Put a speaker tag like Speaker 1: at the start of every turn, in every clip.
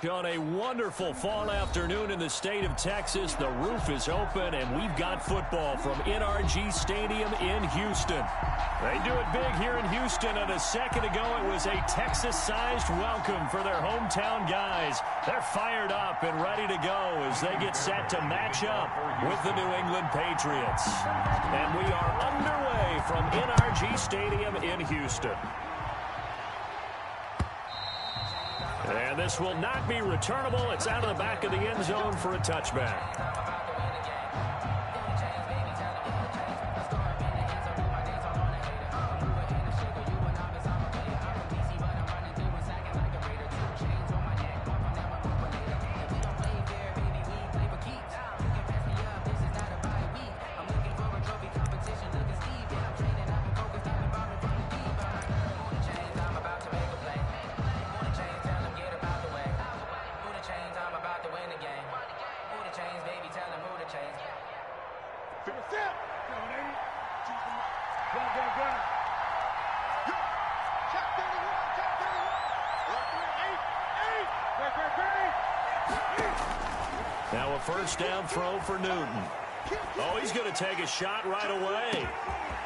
Speaker 1: On a wonderful fall afternoon in the state of Texas, the roof is open, and we've got football from NRG Stadium in Houston. They do it big here in Houston, and a second ago it was a Texas-sized welcome for their hometown guys. They're fired up and ready to go as they get set to match up with the New England Patriots. And we are underway from NRG Stadium in Houston. And this will not be returnable. It's out of the back of the end zone for a touchback. Now a first down throw for Newton. Oh, he's going to take a shot right away.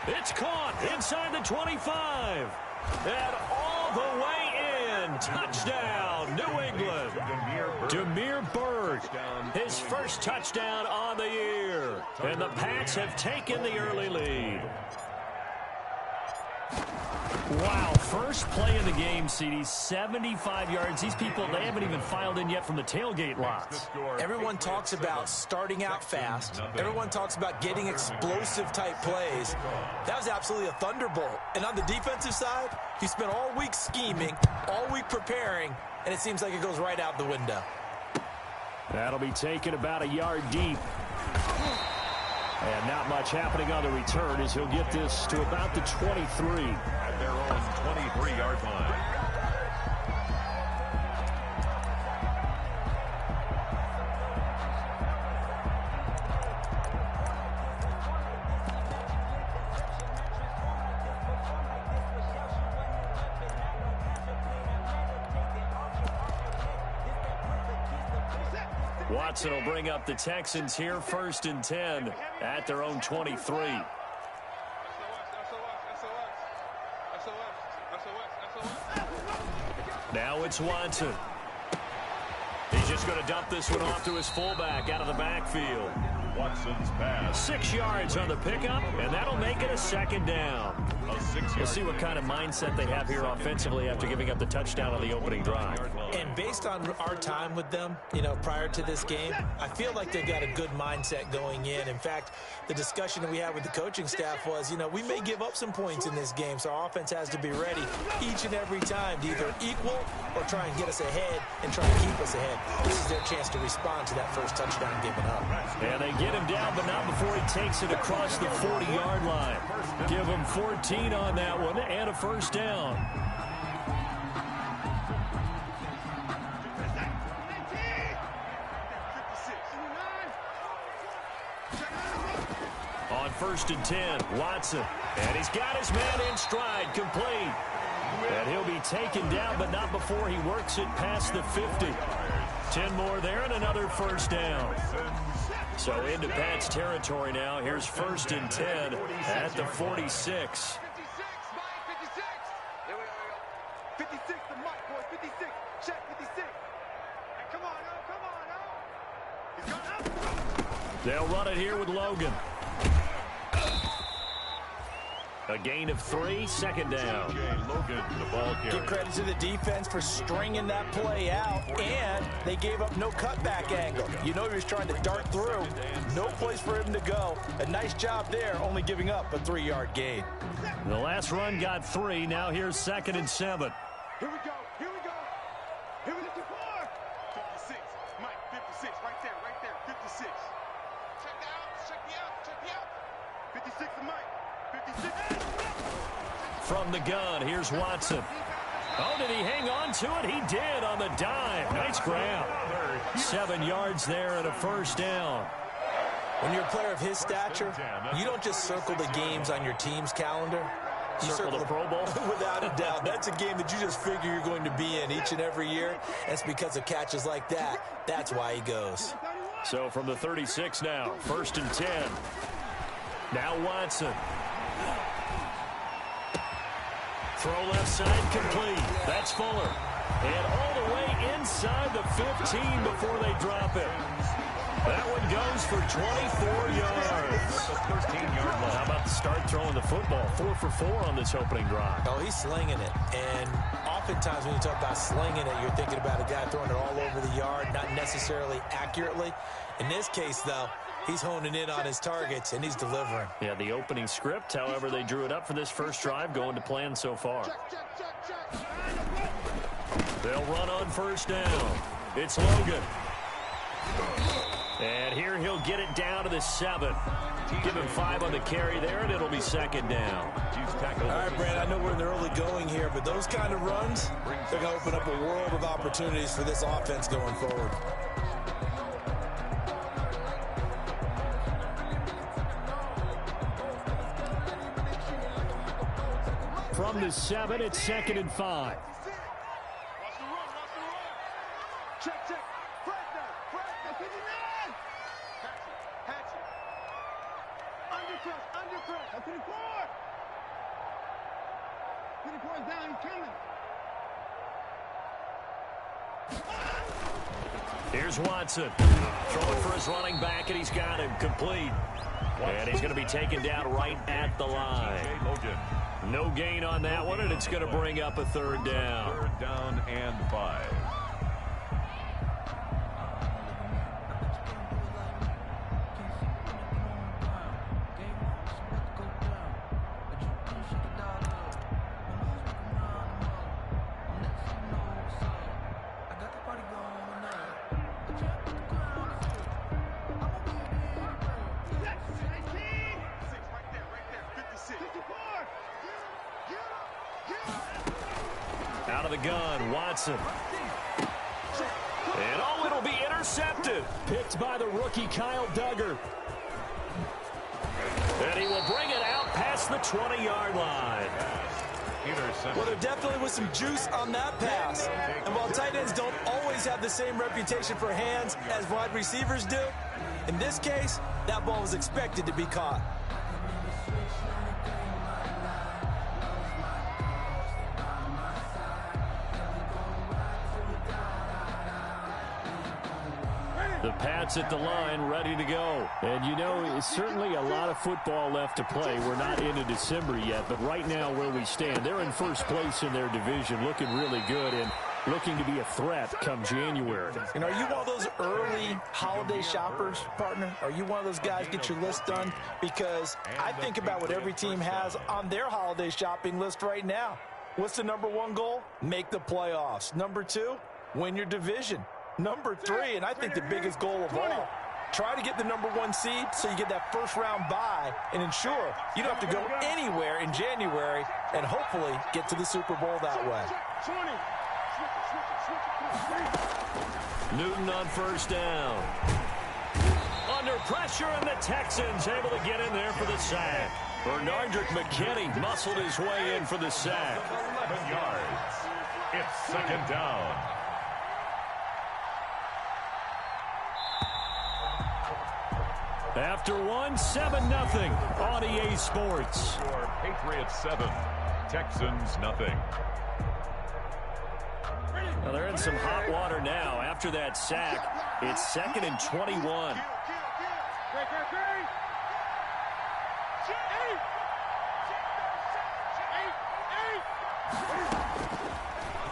Speaker 1: It's caught inside the 25. And all the way in. Touchdown, New England. Damiere Byrd, his first touchdown on the year. And the Pats have taken the early lead. Wow, first play of the game, CD, 75 yards. These people, they haven't even filed in yet from the tailgate lots.
Speaker 2: Everyone talks about starting out fast. Everyone talks about getting explosive-type plays. That was absolutely a thunderbolt. And on the defensive side, you spent all week scheming, all week preparing, and it seems like it goes right out the window.
Speaker 1: That'll be taken about a yard deep. And not much happening on the return as he'll get this to about the 23.
Speaker 3: At their own 23-yard line.
Speaker 1: Watson will bring up the Texans here, 1st and 10 at their own 23. Now it's Watson. He's just going to dump this one off to his fullback out of the backfield.
Speaker 3: Watson's pass.
Speaker 1: 6 yards on the pickup, and that'll make it a second down. We'll see what kind of mindset they have here offensively after giving up the touchdown on the opening drive.
Speaker 2: And based on our time with them, you know, prior to this game, I feel like they've got a good mindset going in. In fact, the discussion that we had with the coaching staff was, you know, we may give up some points in this game, so our offense has to be ready each and every time to either equal or try and get us ahead and try and keep us ahead. This is their chance to respond to that first touchdown given up.
Speaker 1: And they get him down, but not before he takes it across the 40-yard line. Give him 14 on that one and a first down. On 1st and 10, Watson. And he's got his man in stride, complete. And he'll be taken down, but not before he works it past the 50. 10 more there and another first down. So into Pat's territory now. Here's 1st and 10 at the 46.
Speaker 4: 56, the mic, boys. 56. Check 56. And come on, oh, come on, oh. He's going up.
Speaker 1: They'll run it here with Logan. A gain of 3, second down.
Speaker 3: Logan, the ball carrier.
Speaker 2: Give credit to the defense for stringing that play out, and they gave up no cutback angle. You know he was trying to dart through. No place for him to go. A nice job there, only giving up a 3-yard gain.
Speaker 1: The last run got 3. Now here's 2nd and 7.
Speaker 4: Here we go. Here we go. Here we go. 56. Mike, 56. Right there. 56. Check the out. Check the out. 56 to Mike. 56.
Speaker 1: From the gun, here's Watson. Oh, did he hang on to it? He did on the dive. Nice grab. 7 yards there and a first down.
Speaker 2: When you're a player of his stature, you don't just circle the games on your team's calendar.
Speaker 1: Circle the Pro Bowl?
Speaker 2: Without a doubt. That's a game that you just figure you're going to be in each and every year. That's because of catches like that. That's why he goes.
Speaker 1: So from the 36 now, 1st and 10. Now Watson. Throw left side complete. That's Fuller. And all the way inside the 15 before they drop it. That one goes for 24 yards. 13-yard line. How about the start throwing the football? 4 for 4 on this opening drive.
Speaker 2: Oh, he's slinging it. And oftentimes when you talk about slinging it, you're thinking about a guy throwing it all over the yard, not necessarily accurately. In this case, though, he's honing in on his targets, and he's delivering.
Speaker 1: Yeah, the opening script, however, they drew it up for this first drive, going to plan so far. They'll run on 1st down. It's Logan. And here he'll get it down to the 7. Give him 5 on the carry there, and it'll be 2nd down.
Speaker 2: All right, Brad, I know we're in the early going here, but those kind of runs, they're going to open up a world of opportunities for this offense going forward.
Speaker 1: From the 7, it's 2nd and 5.
Speaker 4: Check. Fragment. 59. Hatchet. Undercrush. Up to the 4. 54 is down. He's coming.
Speaker 1: Here's Watson. Throwing for his running back, and he's got him complete. And he's going to be taken down right at the line. No gain on that one, and it's going to bring up a 3rd down.
Speaker 3: 3rd down and 5.
Speaker 1: Out of the gun, Watson. And oh, it'll be intercepted. Picked by the rookie Kyle Duggar. And he will bring it out past the 20-yard line.
Speaker 2: Well, there definitely was some juice on that pass. And while tight ends don't always have the same reputation for hands as wide receivers do, in this case, that ball was expected to be caught.
Speaker 1: The Pats at the line, ready to go. And, you know, it's certainly a lot of football left to play. We're not into December yet, but right now where we stand, they're in first place in their division, looking really good and looking to be a threat come January.
Speaker 2: And are you one of those early holiday shoppers, partner? Are you one of those guys get your list done? Because I think about what every team has on their holiday shopping list right now. What's the #1 goal? Make the playoffs. #2, win your division. #3, and I think the biggest goal of all, try to get the #1 seed so you get that first-round bye and ensure you don't have to go anywhere in January and hopefully get to the Super Bowl that way.
Speaker 1: Newton on 1st down. Under pressure, and the Texans able to get in there for the sack. Bernardrick McKinney muscled his way in for the sack.
Speaker 3: 11 yards. It's 2nd down.
Speaker 1: After one, 7-0 on EA Sports.
Speaker 3: For Patriots 7, Texans nothing.
Speaker 1: Well, they're in some hot water now. After that sack, it's 2nd and 21.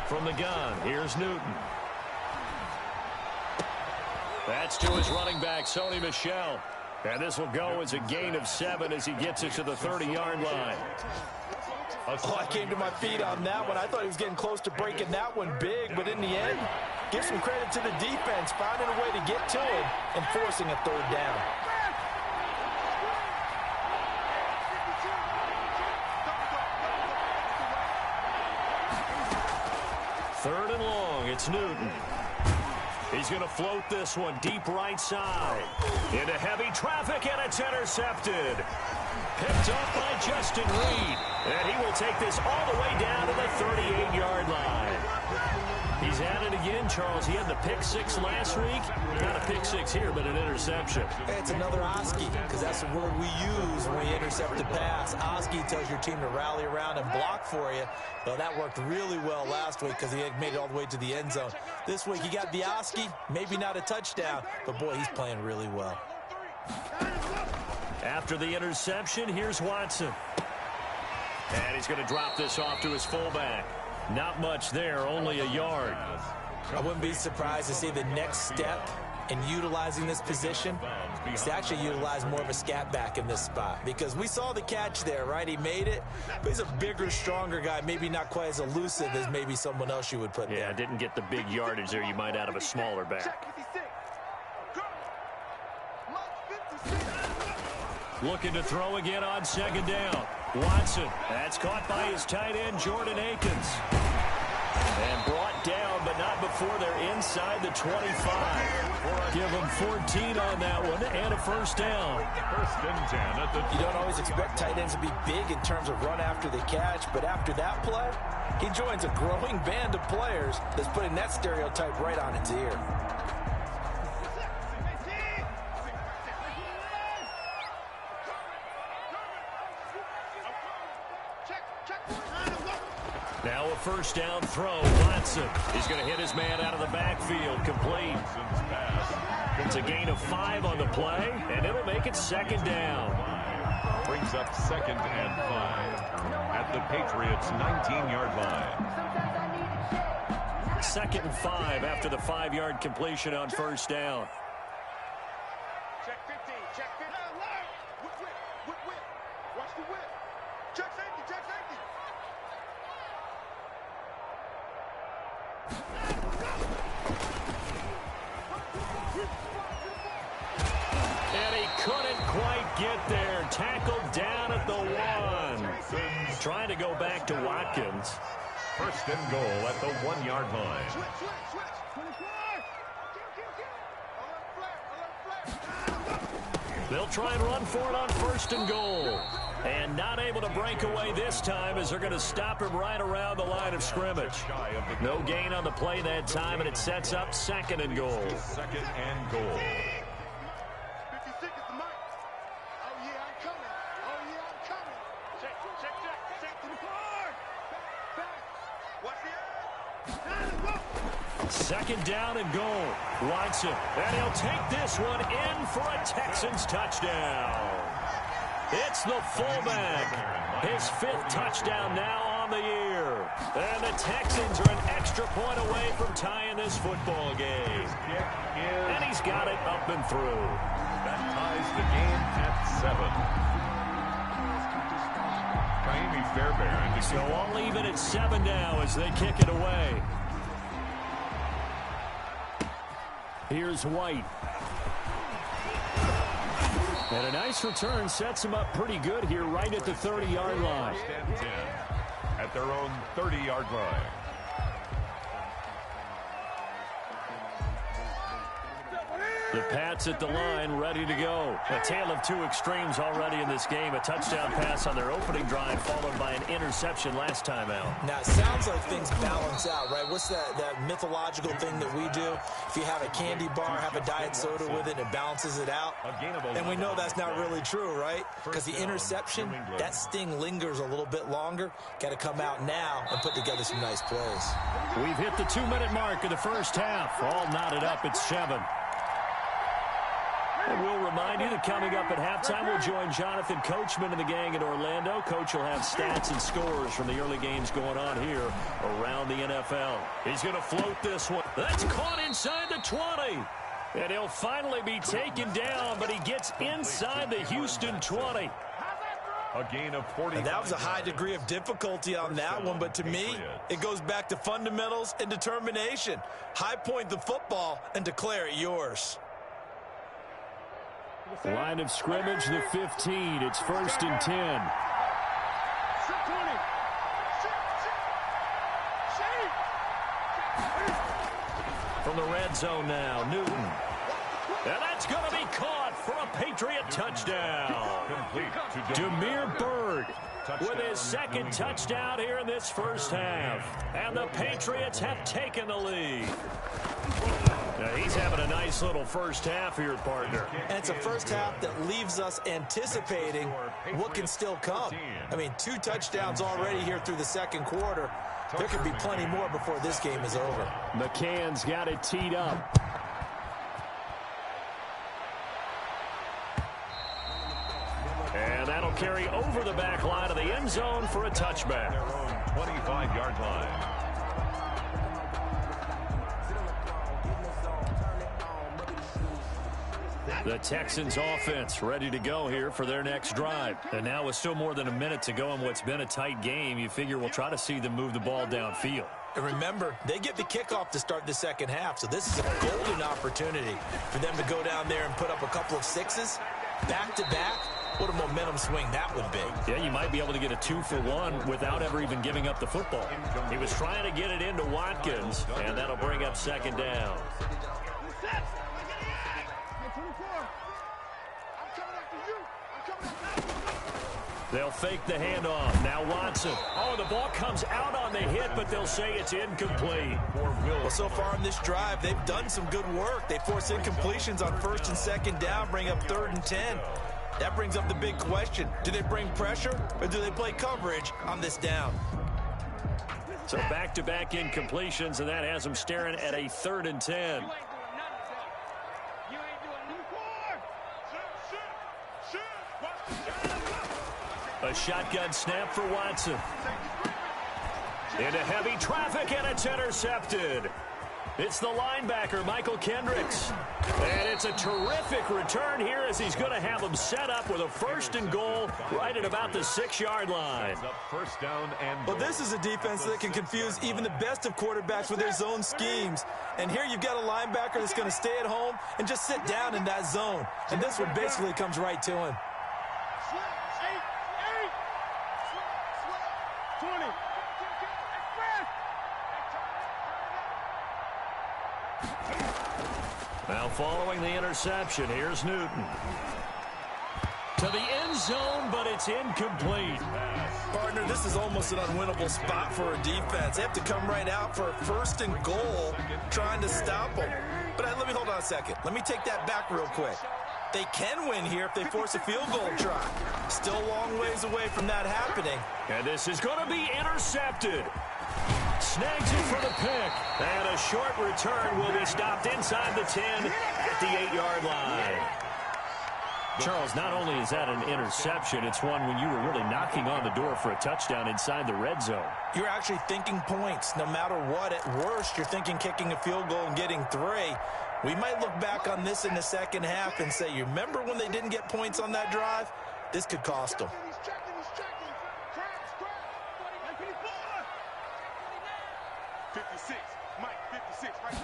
Speaker 1: From the gun, here's Newton. That's to his running back, Sony Michel. And this will go as a gain of 7 as he gets it to the 30-yard line.
Speaker 2: Oh, I came to my feet on that one. I thought he was getting close to breaking that one big, but in the end, give some credit to the defense, finding a way to get to it and forcing a 3rd down.
Speaker 1: Third and long, it's Newton. He's going to float this one deep right side. Into heavy traffic, and it's intercepted. Picked up by Justin Reed. And he will take this all the way down to the 38-yard line. He's at it again, Charles. He had the pick six last week. Not a pick six here, but an interception.
Speaker 2: It's another Oski, because that's the word we use when we intercept a pass. Oski tells your team to rally around and block for you. Well, that worked really well last week because he had made it all the way to the end zone. This week he got the Oski, maybe not a touchdown, but boy, he's playing really well.
Speaker 1: After the interception, here's Watson. And he's going to drop this off to his fullback. Not much there, only a yard.
Speaker 2: I wouldn't be surprised to see the next step in utilizing this position is to actually utilize more of a scat back in this spot, because we saw the catch there, right? He made it, but he's a bigger, stronger guy, maybe not quite as elusive as maybe someone else you would put there.
Speaker 1: Yeah, didn't get the big yardage there you might out of a smaller back. Looking to throw again on second down. Watson, that's caught by his tight end, Jordan Akins. And brought down, but not before they're inside the 25. Give them 14 on that one and a first down.
Speaker 3: First and 10 at the...
Speaker 2: You don't always expect tight ends to be big in terms of run after the catch, but after that play, he joins a growing band of players that's putting that stereotype right on its ear.
Speaker 1: Now a first down throw. Watson. He's going to hit his man out of the backfield. Complete. It's a gain of 5 on the play, and it'll make it second down.
Speaker 3: Brings up second and 5 at the Patriots' 19-yard line.
Speaker 1: Second and 5 after the 5-yard completion on first down.
Speaker 4: Check 15, check 15. Whip. Watch the whip. Check safety, check safety.
Speaker 1: And he couldn't quite get there. Tackled down at the 1. Trying to go back to Watkins.
Speaker 3: First and goal at the 1-yard line.
Speaker 4: Switch.
Speaker 1: They'll try and run for it on first and goal. And not able to break away this time as they're going to stop him right around the line of scrimmage. No gain on the play that time, and it sets up second and goal.
Speaker 3: Second and goal.
Speaker 4: 56 is the mark. Oh, yeah, I'm coming. Check. To the park. Back. Watch the edge.
Speaker 1: Second down and goal. Watson. And he'll take this one in for a Texans touchdown. It's the fullback. His 5th touchdown now on the year. And the Texans are an extra point away from tying this football game. And he's got it up and through.
Speaker 3: That ties the game at 7. Miami Fairbairn.
Speaker 1: So all even at 7 now as they kick it away. Here's White. And a nice return sets him up pretty good here right at the 30-yard line.
Speaker 3: First and 10 at their own 30-yard line.
Speaker 1: The Pats at the line, ready to go. A tale of 2 extremes already in this game. A touchdown pass on their opening drive, followed by an interception last time out.
Speaker 2: Now, it sounds like things balance out, right? What's that mythological thing that we do? If you have a candy bar, have a diet soda with it, it balances it out. And we know that's not really true, right? Because the interception, that sting lingers a little bit longer. Got to come out now and put together some nice plays.
Speaker 1: We've hit the 2-minute mark of the first half. All knotted up at 7. And we'll remind you that coming up at halftime, we'll join Jonathan Coachman and the gang in Orlando. Coach will have stats and scores from the early games going on here around the NFL. He's going to float this one. That's caught inside the 20. And he'll finally be taken down, but he gets inside the Houston 20.
Speaker 3: A gain of 40.
Speaker 2: And that was a high degree of difficulty on that one, but to me, it goes back to fundamentals and determination. High point the football and declare it yours.
Speaker 1: Line of scrimmage, the 15. It's first and 10. From the red zone now, Newton. And that's going to be caught for a Patriot touchdown.
Speaker 3: Complete to
Speaker 1: Damiere Byrd with
Speaker 3: Touchdown,
Speaker 1: his second
Speaker 3: New
Speaker 1: touchdown here in this first half. And the Patriots have taken the lead. Now, he's having a nice little first half here, partner.
Speaker 2: And it's a first half that leaves us anticipating what can still come. I mean, 2 touchdowns already here through the second quarter. There could be plenty more before this game is over.
Speaker 1: McCann's got it teed up. And that'll carry over the back line of the end zone for a touchback.
Speaker 3: Their own 25-yard line.
Speaker 1: The Texans offense ready to go here for their next drive. And now with still more than a minute to go in what's been a tight game, you figure we'll try to see them move the ball downfield.
Speaker 2: And remember, they get the kickoff to start the second half, so this is a golden opportunity for them to go down there and put up a couple of 6s back-to-back. What a momentum swing that would be.
Speaker 1: Yeah, you might be able to get a 2-for-1 without ever even giving up the football. He was trying to get it into Watkins, and that'll bring up second down. They'll fake the handoff. Now Watson. Oh, the ball comes out on the hit, but they'll say it's incomplete.
Speaker 2: Well, so far in this drive, they've done some good work. They force incompletions on 1st and 2nd down, bring up 3rd and 10. That brings up the big question. Do they bring pressure, or do they play coverage on this down?
Speaker 1: So back-to-back incompletions, and that has them staring at a 3rd and 10. A shotgun snap for Watson. Into heavy traffic, and it's intercepted. It's the linebacker, Michael Kendricks. And it's a terrific return here as he's going to have them set up with a 1st and goal right at about the 6-yard line.
Speaker 3: First down and
Speaker 2: Well, this is a defense that can confuse even the best of quarterbacks with their zone schemes. And here you've got a linebacker that's going to stay at home and just sit down in that zone. And this one basically comes right to him.
Speaker 4: 20.
Speaker 1: Now following the interception, here's Newton. To the end zone, but it's incomplete.
Speaker 2: Partner, this is almost an unwinnable spot for a defense. They have to come right out for a 1st and goal trying to stop them. But let me hold on a second. Let me take that back real quick. They can win here if they force a field goal try. Still a long ways away from that happening.
Speaker 1: And this is going to be intercepted. Snags it for the pick. And a short return will be stopped inside the 10 at the 8-yard line. Charles, not only is that an interception, it's one when you were really knocking on the door for a touchdown inside the red zone.
Speaker 2: You're actually thinking points. No matter what, at worst, you're thinking kicking a field goal and getting 3. We might look back on this in the second half and say, you remember when they didn't get points on that drive? This could cost them.
Speaker 4: 56. Mike, 56 right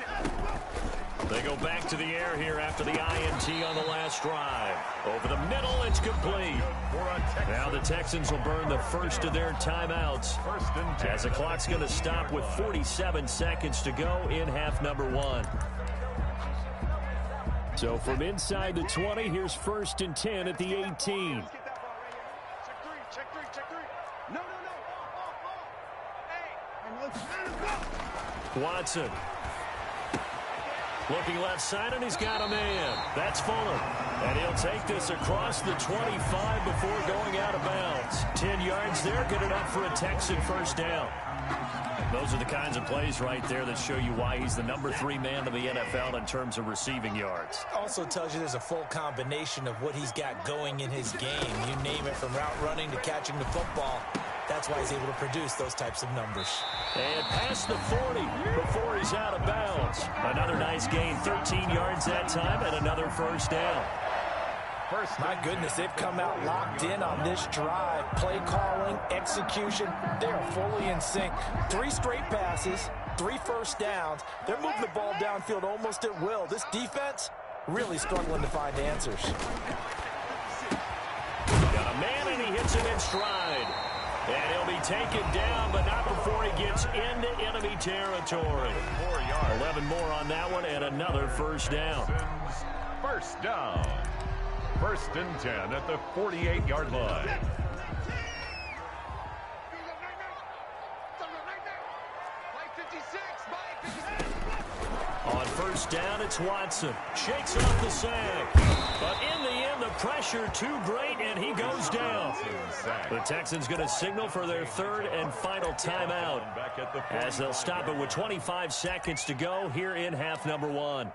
Speaker 4: there.
Speaker 1: They go back to the air here after the INT on the last drive. Over the middle, it's complete. Now the Texans will burn the first of their timeouts as the clock's going to stop with 47 seconds to go in half number 1. So from inside the 20, here's 1st and 10 at the 18.
Speaker 4: Check 3, check 3. No. Hey.
Speaker 1: Watson. Looking left side, and he's got a man. That's Fuller. And he'll take this across the 25 before going out of bounds. 10 yards there, get it up for a Texan first down. Those are the kinds of plays right there that show you why he's the number 3 man in the NFL in terms of receiving yards.
Speaker 2: Also tells you there's a full combination of what he's got going in his game. You name it, from route running to catching the football. That's why he's able to produce those types of numbers.
Speaker 1: And past the 40 before he's out of bounds. Another nice gain, 13 yards that time, and another first down.
Speaker 2: My goodness, they've come out locked in on this drive. Play calling, execution, they are fully in sync. 3 straight passes, 3 first downs. They're moving the ball downfield almost at will. This defense really struggling to find answers.
Speaker 1: Got a man, and he hits him in stride. And he'll be taken down, but not before he gets into enemy territory. 11 more on that one, and another first down.
Speaker 3: First down. First and 10 at the 48-yard line.
Speaker 1: On first down, it's Watson. Shakes off the sack. But in the end, the pressure too great, and he goes down. The Texans going to signal for their third and final timeout, as they'll stop it with 25 seconds to go here in half number one.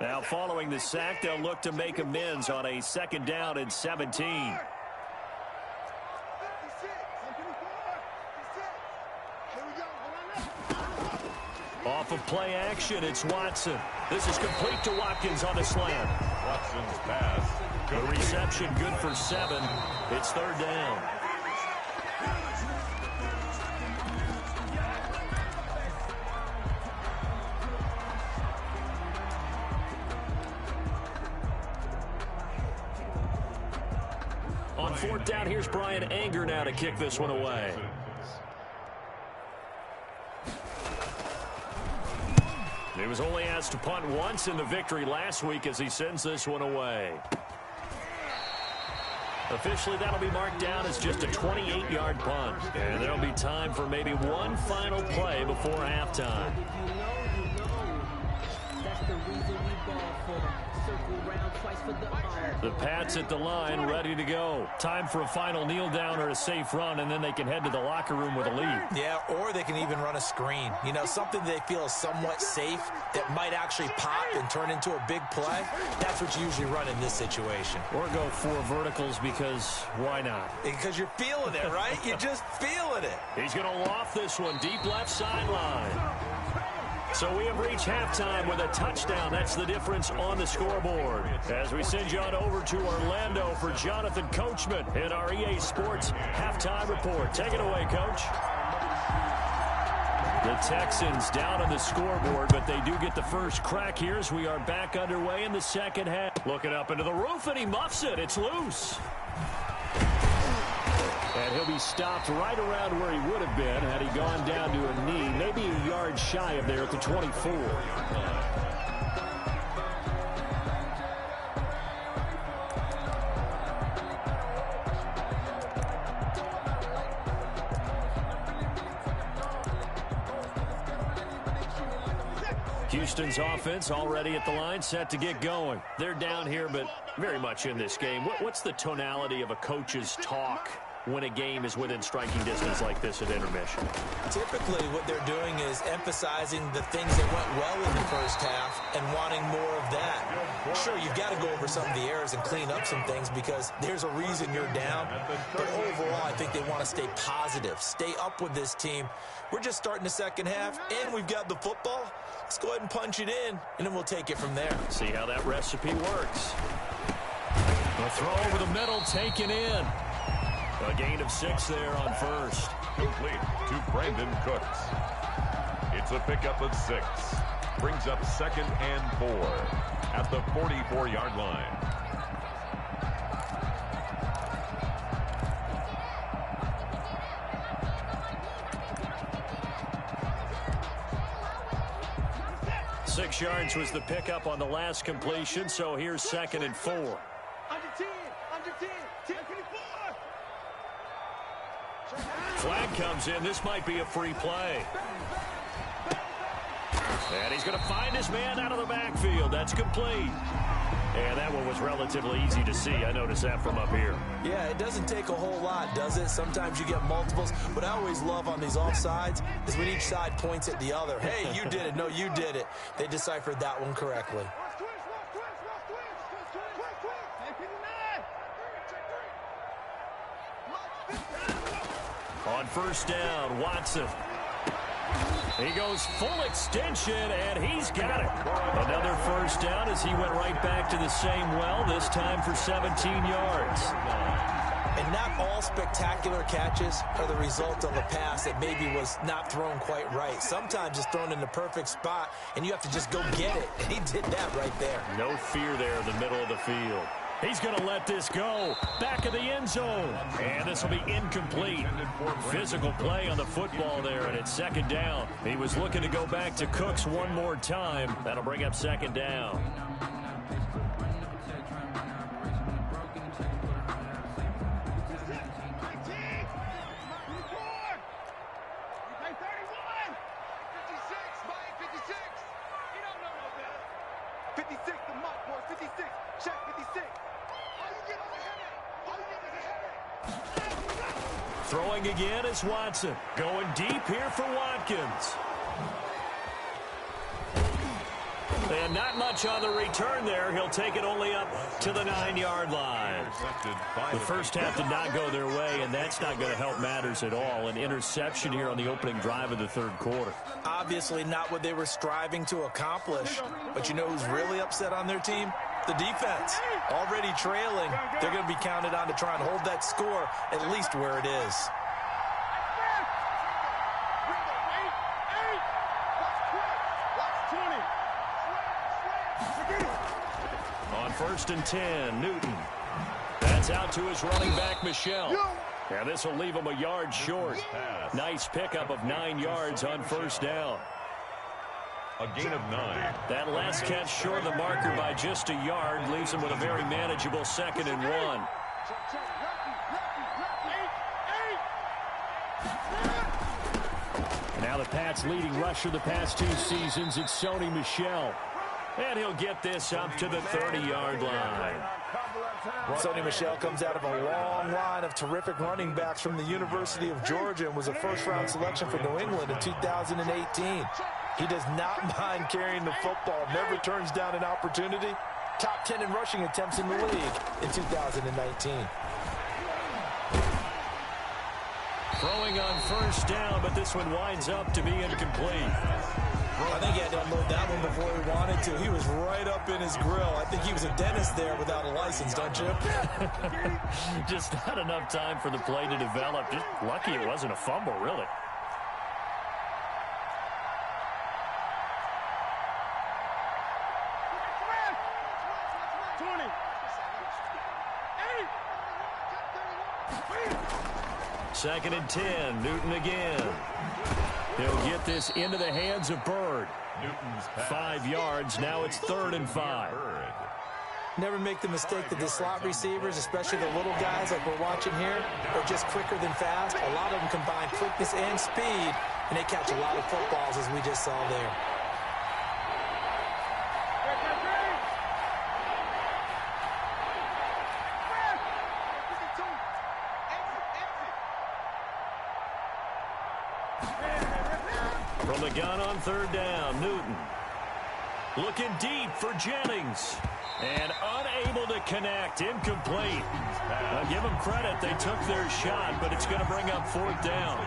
Speaker 1: Now, following the sack, they'll look to make amends on a second down and 17. Off of play action, it's Watson. This is complete to Watkins on the slant.
Speaker 3: Watson's pass.
Speaker 1: The reception good for 7. It's third down. On fourth down, here's Brian Anger now to kick this one away. He was only asked to punt once in the victory last week as he sends this one away. Officially, that'll be marked down as just a 28-yard punt. And there'll be time for maybe one final play before halftime. The Pats at the line, ready to go. Time for a final kneel down or a safe run, and then they can head to the locker room with a lead.
Speaker 2: Yeah, or they can even run a screen. You know, something they feel is somewhat safe that might actually pop and turn into a big play. That's what you usually run in this situation.
Speaker 1: Or go 4 verticals because why not?
Speaker 2: Because you're feeling it, right? You're just feeling it.
Speaker 1: He's going to loft this one deep left sideline. So we have reached halftime with a touchdown. That's the difference on the scoreboard. As we send you on over to Orlando for Jonathan Coachman in our EA Sports Halftime Report. Take it away, Coach. The Texans down on the scoreboard, but they do get the first crack here as we are back underway in the second half. Looking up into the roof, and he muffs it. It's loose. And he'll be stopped right around where he would have been had he gone down to a knee, maybe a yard shy of there at the 24. Houston's offense already at the line, set to get going. They're down here, but very much in this game. What's the tonality of a coach's talk when a game is within striking distance like this at intermission?
Speaker 2: Typically, what they're doing is emphasizing the things that went well in the first half and wanting more of that. Sure, you've got to go over some of the errors and clean up some things because there's a reason you're down. But overall, I think they want to stay positive, stay up with this team. We're just starting the second half, and we've got the football. Let's go ahead and punch it in, and then we'll take it from there.
Speaker 1: See how that recipe works. A throw over the middle, taken in. A gain of 6 there on first.
Speaker 3: Complete to Brandon Cooks. It's a pickup of 6. Brings up 2nd and 4 at the 44-yard line.
Speaker 1: Six yards was the pickup on the last completion, so here's 2nd and 4.
Speaker 4: Under 10, under 10, 10, 24.
Speaker 1: Flag comes in. This might be a free play. And he's going to find his man out of the backfield. That's complete. And that one was relatively easy to see. I noticed that from up here.
Speaker 2: Yeah, it doesn't take a whole lot, does it? Sometimes you get multiples. What I always love on these offsides is when each side points at the other. Hey, you did it. No, you did it. They deciphered that one correctly.
Speaker 1: On first down, Watson. He goes full extension, and he's got it. Another first down as he went right back to the same well, this time for 17 yards.
Speaker 2: And not all spectacular catches are the result of a pass that maybe was not thrown quite right. Sometimes it's thrown in the perfect spot, and you have to just go get it. And he did that right there.
Speaker 1: No fear there in the middle of the field. He's going to let this go. Back of the end zone. And this will be incomplete. Physical play on the football there, and it's 2nd down. He was looking to go back to Cooks one more time. That'll bring up 2nd down. Throwing again is Watson. Going deep here for Watkins. And not much on the return there. He'll take it only up to the 9-yard line. The first half did not go their way, and that's not going to help matters at all. An interception here on the opening drive of the third quarter.
Speaker 2: Obviously not what they were striving to accomplish. But you know who's really upset on their team? The defense. Already trailing. They're going to be counted on to try and hold that score at least where it is.
Speaker 1: On 1st and 10, Newton. That's out to his running back, Michel. And this will leave him a yard short. Nice pickup of 9 yards on first down.
Speaker 3: A gain of 9.
Speaker 1: That last catch short of the marker by just a yard leaves him with a very manageable 2nd and 1. Now the Pats' leading rusher the past 2 seasons, it's Sony Michel. And he'll get this up to the 30-yard line.
Speaker 2: Sony Michel comes out of a long line of terrific running backs from the University of Georgia and was a first-round selection for New England in 2018. He does not mind carrying the football, never turns down an opportunity. Top 10 in rushing attempts in the league in 2019.
Speaker 1: Throwing on first down, but this one winds up to be incomplete.
Speaker 2: I think he had to unload that one before he wanted to. He was right up in his grill. I think he was a dentist there without a license, don't you?
Speaker 1: Just not enough time for the play to develop. Just lucky it wasn't a fumble, really. Second and 10, Newton again. He'll get this into the hands of Bird. 5 yards, now it's 3rd and 5.
Speaker 2: Never make the mistake that the slot receivers, especially the little guys like we're watching here, are just quicker than fast. A lot of them combine quickness and speed, and they catch a lot of footballs, as we just saw there.
Speaker 1: From the gun on 3rd down, Newton. Looking deep for Jennings. And unable to connect, incomplete. I'll give them credit, they took their shot, but it's going to bring up 4th down.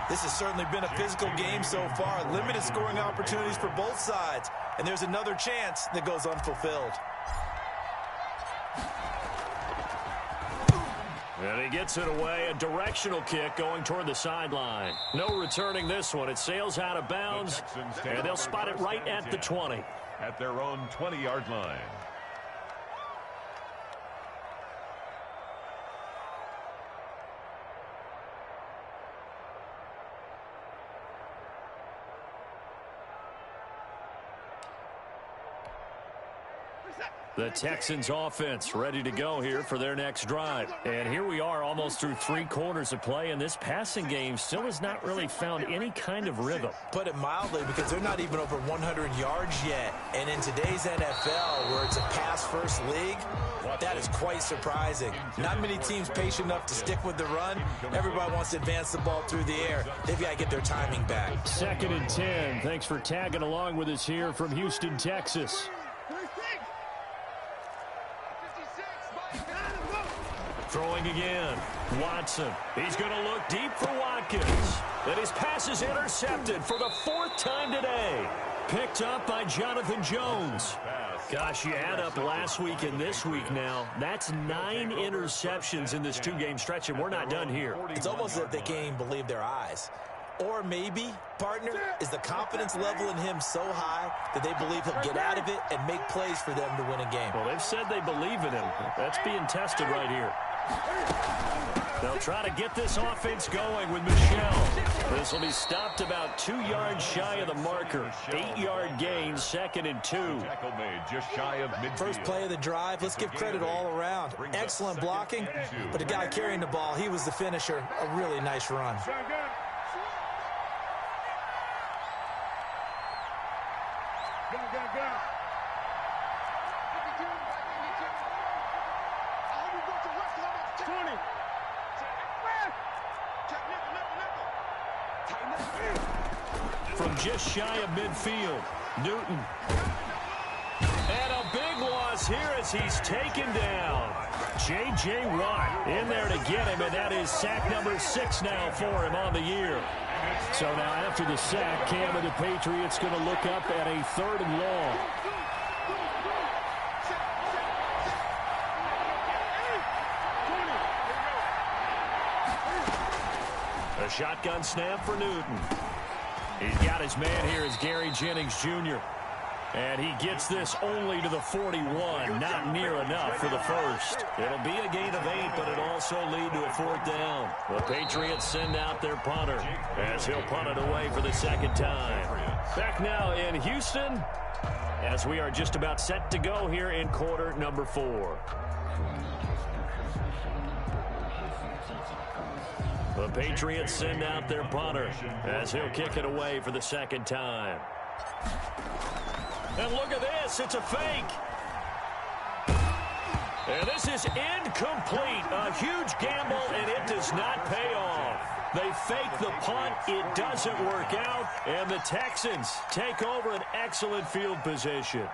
Speaker 2: This has certainly been a physical game so far. Limited scoring opportunities for both sides. And there's another chance that goes unfulfilled.
Speaker 1: And he gets it away, a directional kick going toward the sideline. No returning this one. It sails out of bounds, and they'll spot it right at the 20.
Speaker 3: At their own 20-yard line.
Speaker 1: The Texans offense ready to go here for their next drive. And here we are almost through 3 quarters of play, and this passing game still has not really found any kind of rhythm.
Speaker 2: Put it mildly, because they're not even over 100 yards yet. And in today's NFL, where it's a pass-first league, that is quite surprising. Not many teams patient enough to stick with the run. Everybody wants to advance the ball through the air. They've got to get their timing back.
Speaker 1: 2nd and 10. Thanks for tagging along with us here from Houston, Texas. Throwing again, Watson. He's going to look deep for Watkins. And his pass is intercepted for the 4th time today. Picked up by Jonathan Jones. Gosh, you add up last week and this week now. That's 9 interceptions in this 2-game stretch, and we're not done here.
Speaker 2: It's almost as if they can't even believe their eyes. Or maybe, partner, is the confidence level in him so high that they believe he'll get out of it and make plays for them to win a game.
Speaker 1: Well, they've said they believe in him. That's being tested right here. They'll try to get this offense going with Michel. This will be stopped about 2 yards shy of the marker. 8-yard gain, 2nd and 2.
Speaker 3: Tackle made just shy of midfield.
Speaker 2: First play of the drive, let's give credit all around. Excellent blocking, but the guy carrying the ball, he was the finisher. A really nice run.
Speaker 1: From just shy of midfield, Newton. And a big loss here as he's taken down. J.J. Watt in there to get him, and that is sack number 6 now for him on the year. So now after the sack, Cam and the Patriots going to look up at a 3rd and long. A shotgun snap for Newton. He's got his man here as Gary Jennings Jr. And he gets this only to the 41. Not near enough for the first. It'll be a gain of 8, but it'll also lead to a 4th down. The Patriots send out their punter as he'll punt it away for the 2nd time. Back now in Houston as we are just about set to go here in quarter number 4. The Patriots send out their punter as he'll kick it away for the 2nd time. And look at this. It's a fake. And this is incomplete. A huge gamble, and it does not pay off. They fake the punt. It doesn't work out. And the Texans take over an excellent field position.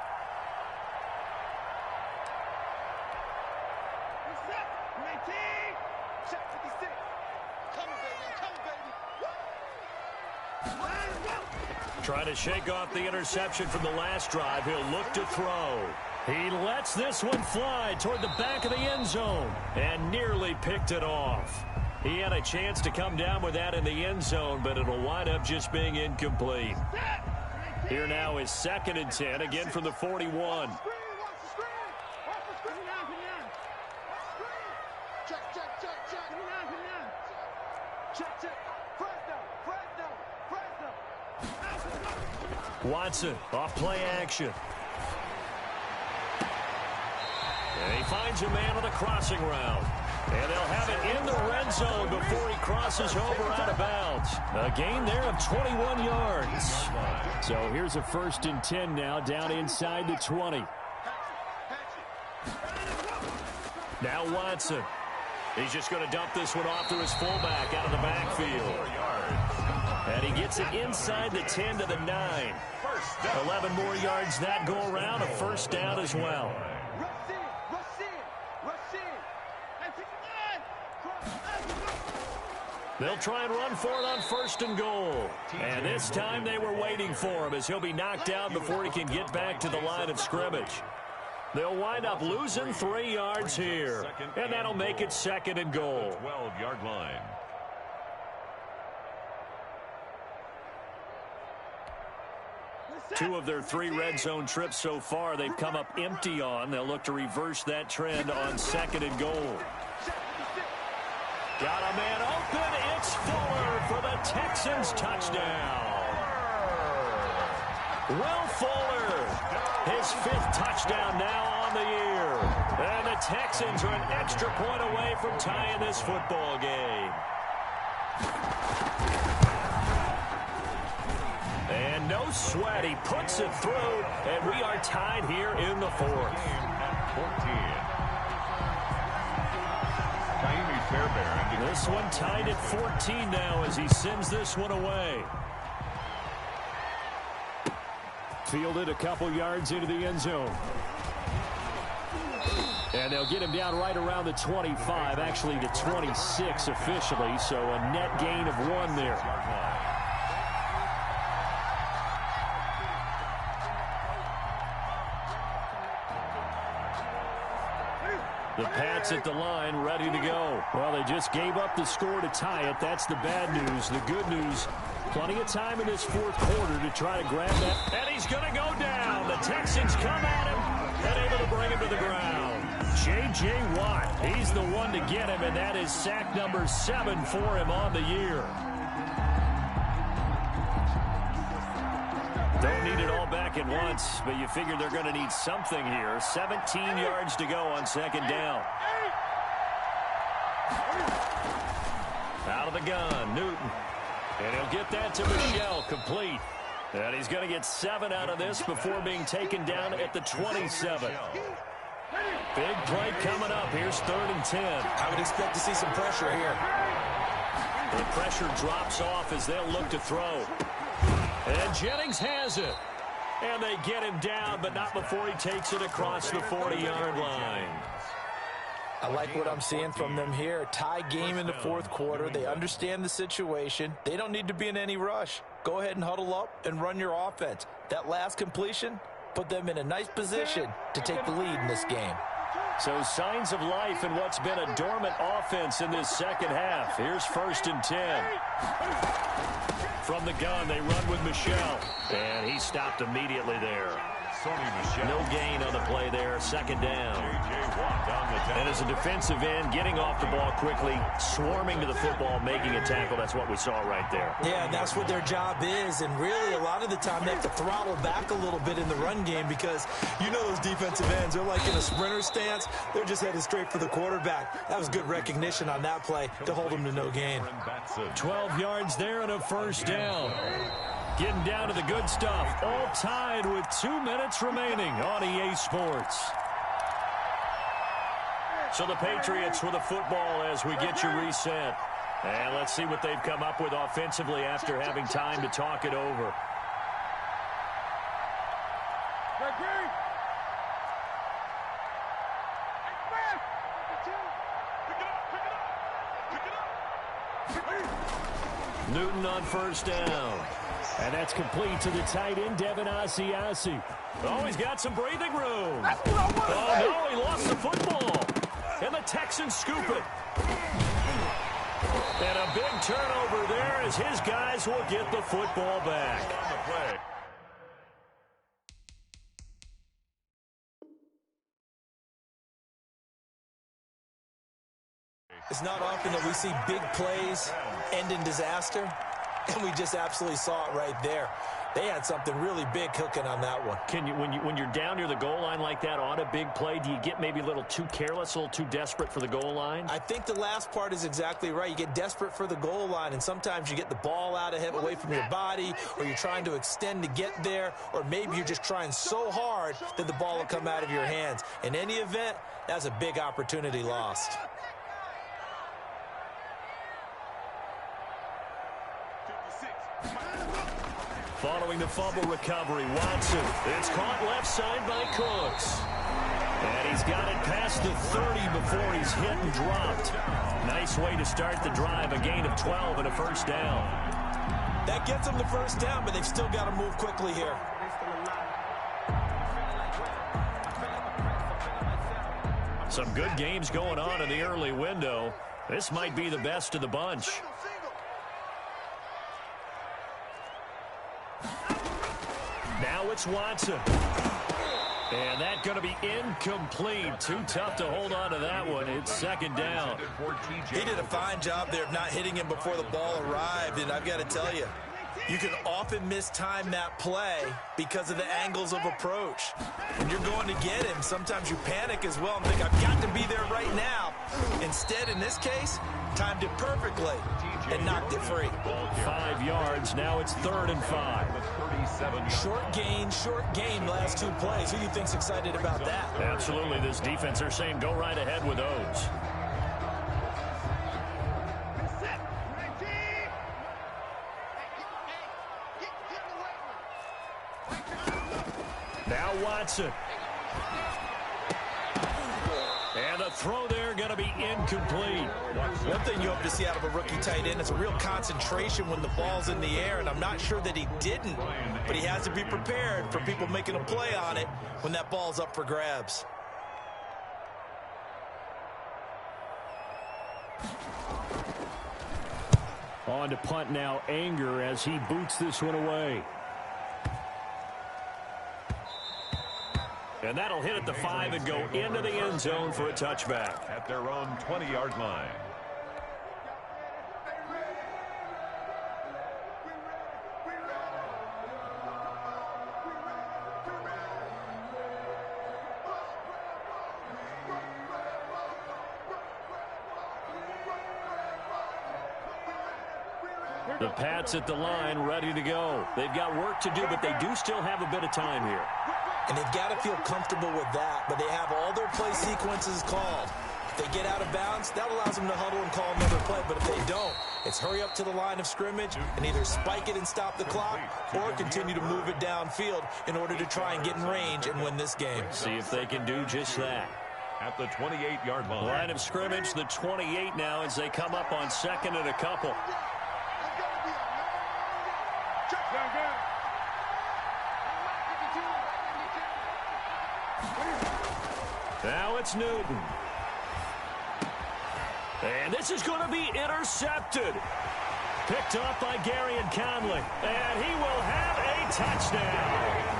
Speaker 1: Trying to shake off the interception from the last drive. He'll look to throw. He lets this one fly toward the back of the end zone and nearly picked it off. He had a chance to come down with that in the end zone, but it'll wind up just being incomplete. Here now is 2nd and 10, again from the 41. Watson off play action. And he finds a man on the crossing route. And they'll have it in the red zone before he crosses over out of bounds. A gain there of 21 yards. So here's a 1st and 10 now down inside the 20. Now Watson. He's just going to dump this one off to his fullback out of the backfield. And he gets it inside the 10 to the 9. 11 more yards that go around, a 1st down as well. They'll try and run for it on 1st and goal. And this time they were waiting for him as he'll be knocked down before he can get back to the line of scrimmage. They'll wind up losing 3 yards here. And that'll make it 2nd and goal.
Speaker 3: 12-yard line.
Speaker 1: Two of their 3 red zone trips so far they've come up empty on. They'll look to reverse that trend on 2nd and goal. Got a man open. It's Fuller for the Texans touchdown. Will Fuller, his 5th touchdown now on the year. And the Texans are an extra point away from tying this football game. And no sweat. He puts it through, and we are tied here in the 4th.
Speaker 3: 14.
Speaker 1: This one tied at 14 now as he sends this one away. Fielded a couple yards into the end zone. And they'll get him down right around the 25, actually the 26 officially, so a net gain of 1 there. The Pats at the line, ready to go. Well, they just gave up the score to tie it. That's the bad news. The good news, plenty of time in this 4th quarter to try to grab that. And he's going to go down. The Texans come at him and able to bring him to the ground. J.J. Watt, he's the one to get him, and that is sack number 7 for him on the year. Don't need it all back at once, but you figure they're going to need something here. 17 yards to go on 2nd down. Out of the gun, Newton. And he'll get that to Michelle, complete. And he's going to get 7 out of this before being taken down at the 27. Big play coming up. Here's Here's 3rd and 10.
Speaker 2: I would expect to see some pressure here.
Speaker 1: The pressure drops off as they'll look to throw. And Jennings has it. And they get him down, but not before he takes it across the 40-yard line.
Speaker 2: I like what I'm seeing from them here. Tie game in the 4th quarter. They understand the situation. They don't need to be in any rush. Go ahead and huddle up and run your offense. That last completion put them in a nice position to take the lead in this game.
Speaker 1: So signs of life in what's been a dormant offense in this second half. Here's 1st and 10. From the gun, they run with Michel. And he stopped immediately there. No gain on the play there. 2nd down. And as a defensive end, getting off the ball quickly, swarming to the football, making a tackle. That's what we saw right there.
Speaker 2: Yeah, and that's what their job is. And really, a lot of the time, they have to throttle back a little bit in the run game because you know those defensive ends, they're like in a sprinter stance. They're just headed straight for the quarterback. That was good recognition on that play to hold them to no gain.
Speaker 1: 12 yards there and a 1st down. Getting down to the good stuff. All tied with 2 minutes remaining on EA Sports. So the Patriots with a football as we get you reset. And let's see what they've come up with offensively after having time to talk it over. Newton on 1st down. And that's complete to the tight end, Devin Asiasi. Oh, he's got some breathing room. Oh, no, he lost the football. And the Texans scoop it. And a big turnover there as his guys will get the football back.
Speaker 2: It's not often that we see big plays end in disaster, and we just absolutely saw it right there. They had something really big cooking on that one.
Speaker 1: Can you, when you're down near the goal line like that on a big play, do you get maybe a little too careless, a little too desperate for the goal line?
Speaker 2: I think the last part is exactly right. You get desperate for the goal line, and sometimes you get the ball out ahead, away from your body, or you're trying to extend to get there, or maybe you're just trying so hard that the ball will come out of your hands. In any event, that's a big opportunity lost.
Speaker 1: Following the fumble recovery, Watson. It's caught left side by Cooks. And he's got it past the 30 before he's hit and dropped. Nice way to start the drive, a gain of 12 and a 1st down.
Speaker 2: That gets them the 1st down, but they've still got to move quickly here.
Speaker 1: Some good games going on in the early window. This might be the best of the bunch. Now it's Watson. And that's going to be incomplete. Too tough to hold on to that one. It's 2nd down.
Speaker 2: He did a fine job there of not hitting him before the ball arrived, and I've got to tell you, you can often mistime that play because of the angles of approach. When you're going to get him, sometimes you panic as well and think, I've got to be there right now. Instead, in this case, timed it perfectly and knocked it free.
Speaker 1: 5 yards. Now it's 3rd and 5.
Speaker 2: Short gain, last 2 plays. Who do you think's excited about that?
Speaker 1: Absolutely. This defense, they're saying go right ahead with those. Now Watson. And the throw there going to be incomplete.
Speaker 2: One thing you hope to see out of a rookie tight end is a real concentration when the ball's in the air, and I'm not sure that he didn't, but he has to be prepared for people making a play on it when that ball's up for grabs.
Speaker 1: On to punt now, Anger, as he boots this one away. And that'll hit at the 5 and go into the end zone for a touchback.
Speaker 3: At their own 20-yard line.
Speaker 1: The Pats at the line, ready to go. They've got work to do, but they do still have a bit of time here.
Speaker 2: And they've got to feel comfortable with that, but they have all their play sequences called. If they get out of bounds, that allows them to huddle and call another play. But if they don't, it's hurry up to the line of scrimmage and either spike it and stop the clock or continue to move it downfield in order to try and get in range and win this game.
Speaker 1: See if they can do just that.
Speaker 3: At the 28-yard line.
Speaker 1: Line of scrimmage, the 28 now as they come up on second and a couple. Now it's Newton. And this is going to be intercepted. Picked off by Gary and Conley. And he will have a touchdown.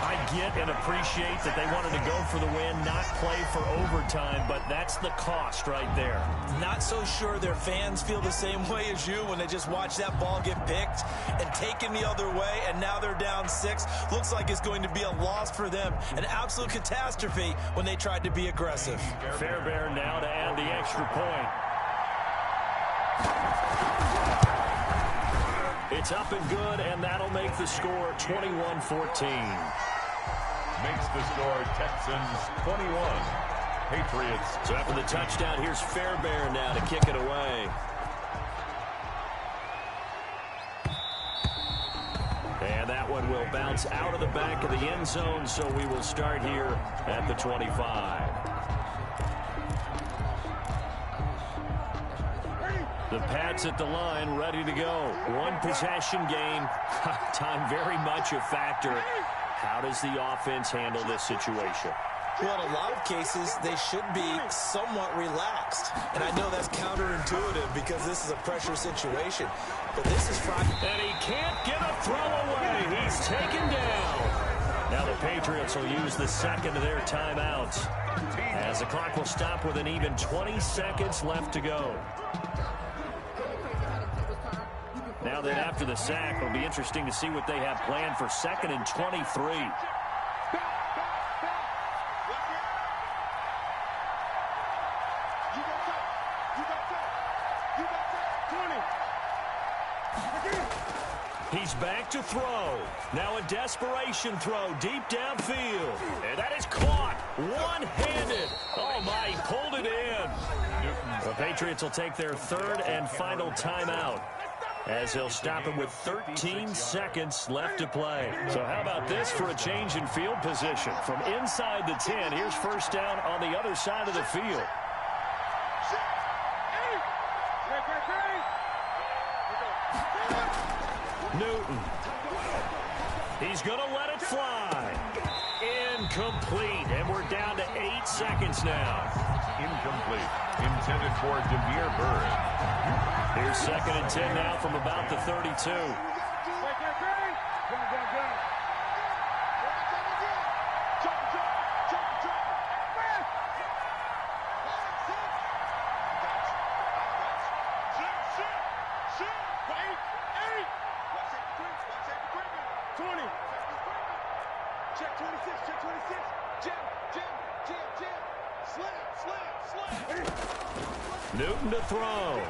Speaker 1: I get and appreciate that they wanted to go for the win, not play for overtime, but that's the cost right there.
Speaker 2: Not so sure their fans feel the same way as you when they just watch that ball get picked and taken the other way, and now they're down 6. Looks like it's going to be a loss for them. An absolute catastrophe when they tried to be aggressive.
Speaker 1: Fairbairn now to add the extra point. It's up and good, and that'll make the score 21-14.
Speaker 3: Makes the score Texans 21. Patriots.
Speaker 1: So after the touchdown, here's Fairbairn now to kick it away. And that one will bounce out of the back of the end zone, so we will start here at the 25. The Pats at the line, ready to go. One possession game. Time very much a factor. How does the offense handle this situation?
Speaker 2: Well, in a lot of cases, they should be somewhat relaxed. And I know that's counterintuitive because this is a pressure situation. But this is Friday.
Speaker 1: And he can't get a throw away. He's taken down. Now the Patriots will use the second of their timeouts, as the clock will stop with an even 20 seconds left to go. Now then, after the sack, it'll be interesting to see what they have planned for second and 23. He's back to throw. Now a desperation throw deep downfield. And that is caught one-handed. Oh, my, he pulled it in. The Patriots will take their third and final timeout, as they'll stop him with 13 seconds left to play. So how about this for a change in field position? From inside the 10, here's first down on the other side of the field. Newton. He's going to let it fly. Incomplete. And we're down to 8 seconds now.
Speaker 3: Incomplete. Intended for Demir Bird.
Speaker 1: Here's second and 10 now from about the 32. Newton to throw.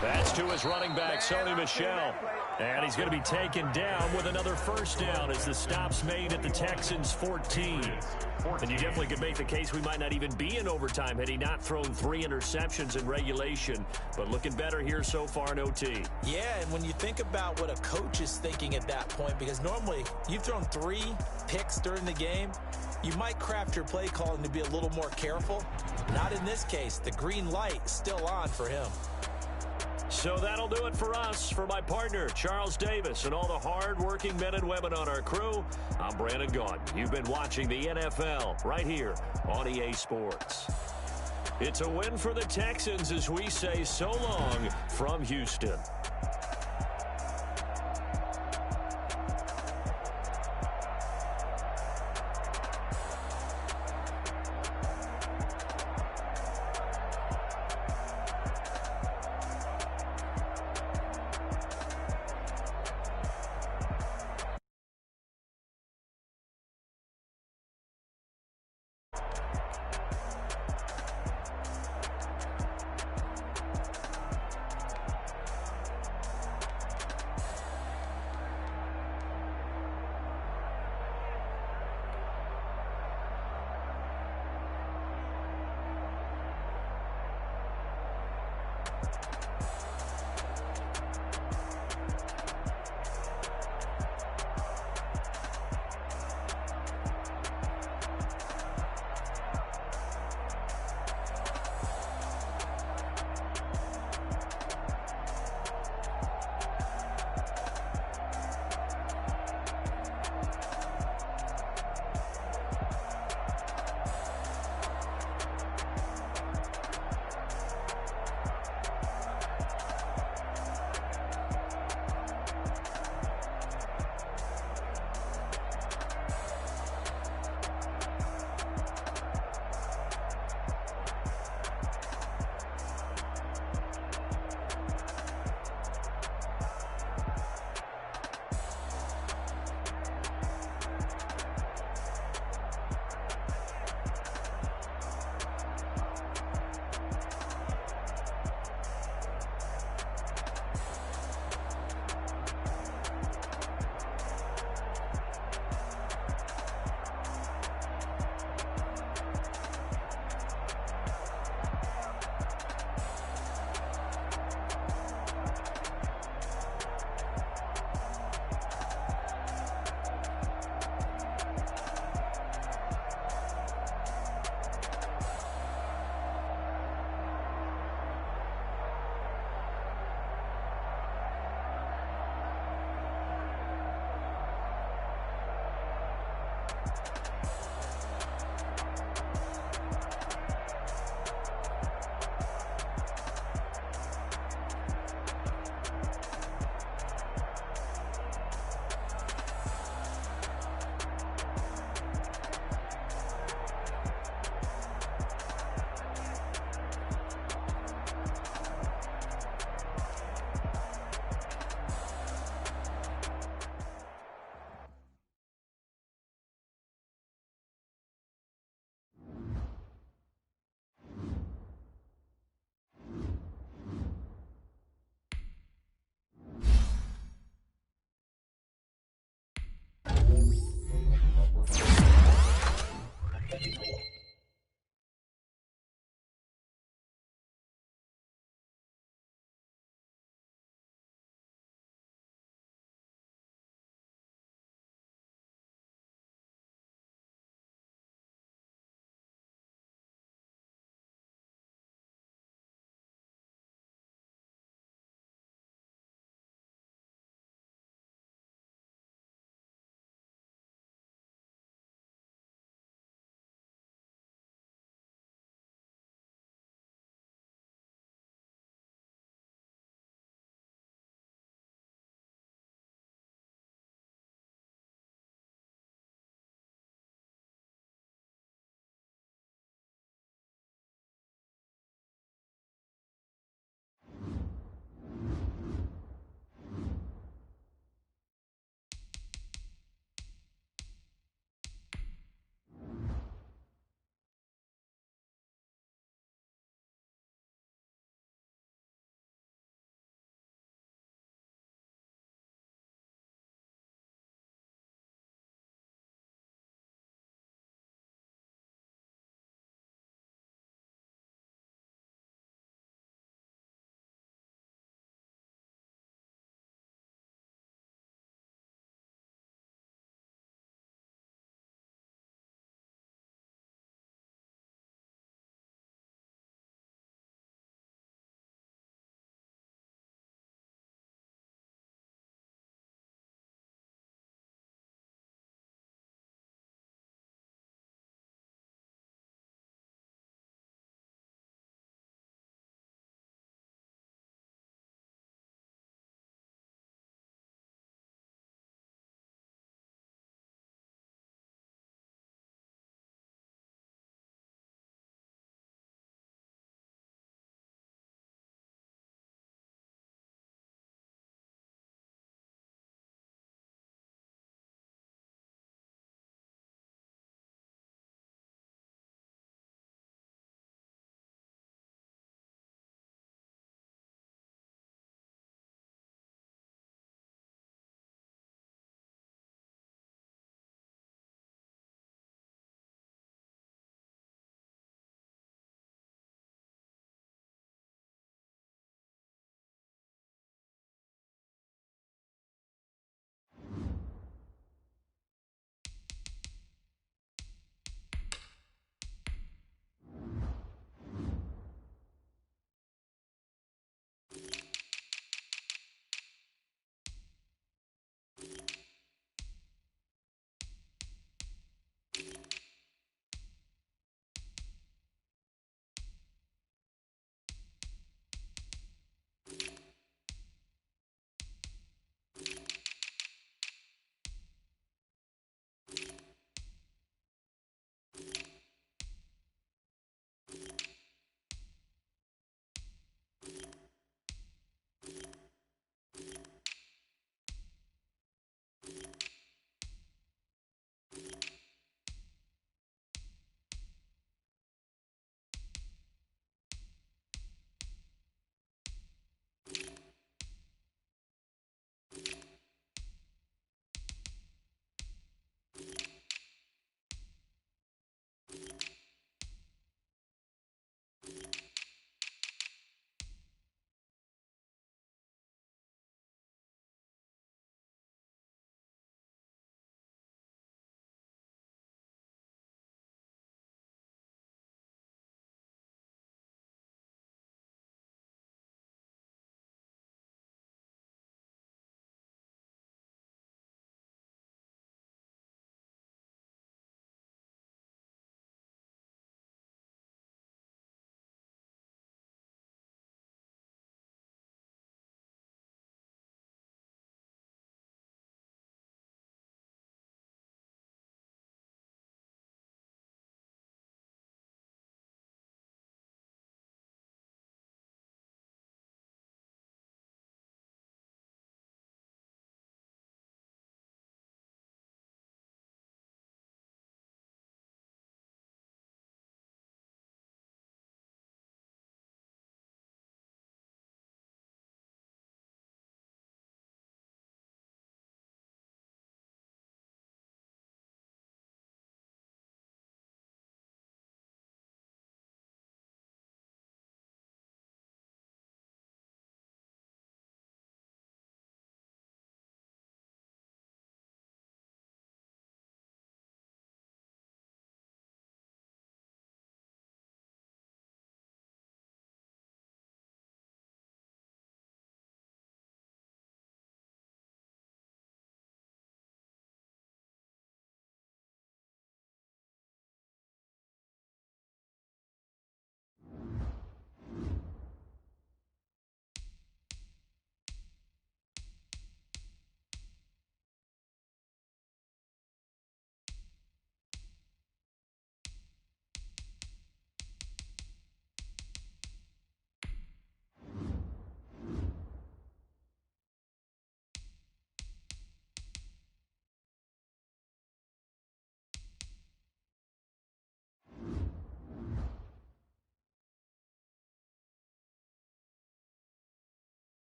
Speaker 1: That's to his running back, Sony Michel. And he's going to be taken down with another first down as the stop's made at the Texans' 14. And you definitely could make the case we might not even be in overtime had he not thrown 3 interceptions in regulation. But looking better here so far in OT.
Speaker 2: Yeah, and when you think about what a coach is thinking at that point, because normally you've thrown 3 picks during the game, you might craft your play calling to be a little more careful. Not in this case. The green light is still on for him.
Speaker 1: So that'll do it for us. For my partner, Charles Davis, and all the hard-working men and women on our crew, I'm Brandon Gaudin. You've been watching the NFL right here on EA Sports. It's a win for the Texans as we say so long from Houston.